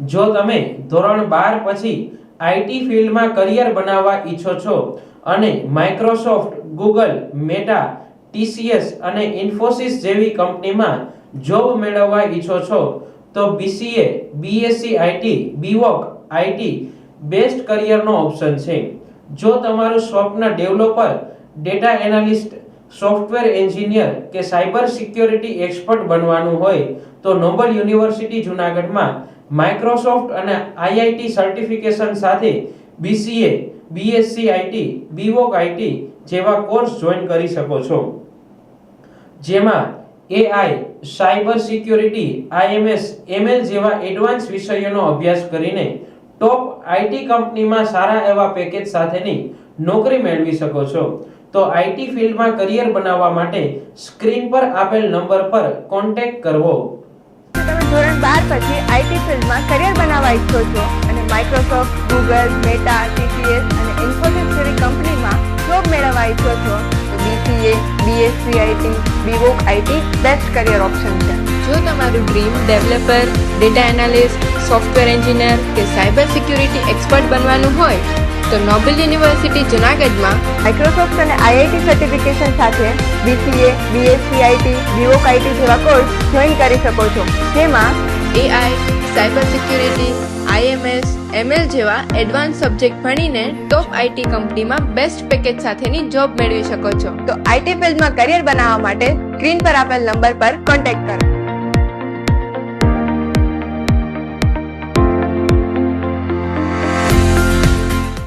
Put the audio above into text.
જો તમે ધોરણ 12 પછી આઈટી ફિલ્ડમાં કરિયર બનાવવા ઈચ્છો છો અને માઇક્રોસોફ્ટ, ગૂગલ, મેટા, ટીસીએસ અને ઇન્ફોસિસ જેવી કંપનીમાં જોબ મેળવવા ઈચ્છો છો તો BCA, BSc IT, BVoc IT best કરિયરનો ઓપ્શન છે. જો તમારું સ્વપ્ન developer, data analyst, software engineer કે સાયબર સિક્યોરિટી એક્સપર્ટ બનવાનું હોય તો નોબલ યુનિવર્સિટી જૂનાગઢમાં માઇક્રોસોફ્ટ અને આઈઆઈટી સર્ટિફિકેશન સાથે BCA, BSc IT, BVoc IT જેવા કોર્સ જોઈન કરી શકો છો, જેમાં AI, cyber security, IMS, ML જેવા એડવાન્સ વિષયોનો અભ્યાસ કરીને ટોપ આઈટી કંપનીમાં સારા એવા પેકેજ સાથેની નોકરી મેળવી શકો છો. તો આઈટી ફિલ્ડમાં કરિયર બનાવવા માટે સ્ક્રીન પર આપેલ નંબર પર કોન્ટેક્ટ કરવો. તમે ધોરણ 12 પછી આઈટી ફિલ્ડમાં કરિયર બનાવવા ઈચ્છો છો અને માઇક્રોસોફ્ટ, ગૂગલ, મેટા, ટીસીએસ અને ઇન્ફોસિસ જેવી કંપનીમાં જોબ મેળવવા ઈચ્છો છો તો BCA, BSc IT, BVoc IT best career option છે. જો તમારું dream developer, data analyst, software engineer કે સાયબર સિક્યુરિટી એક્સપર્ટ બનવાનું હોય તો નોબલ યુનિવર્સિટી જૂનાગઢમાં માઇક્રોસોફ્ટ અને આઈઆઈટી સર્ટિફિકેશન સાથે BCA, BSc IT, BVoc IT જેવા કોર્સ જોઈન કરી શકો છો, જેમાં AI, cyber security, IMS, ML જેવા એડવાન્સ સબ્જેક્ટ ભણીને ટોપ આઈટી કંપનીમાં બેસ્ટ પેકેજ સાથેની જોબ મેળવી શકો છો. તો આઈટી ફિલ્ડમાં કરિયર બનાવવા માટે સ્ક્રીન પર આપેલ નંબર પર કોન્ટેક્ટ કરો.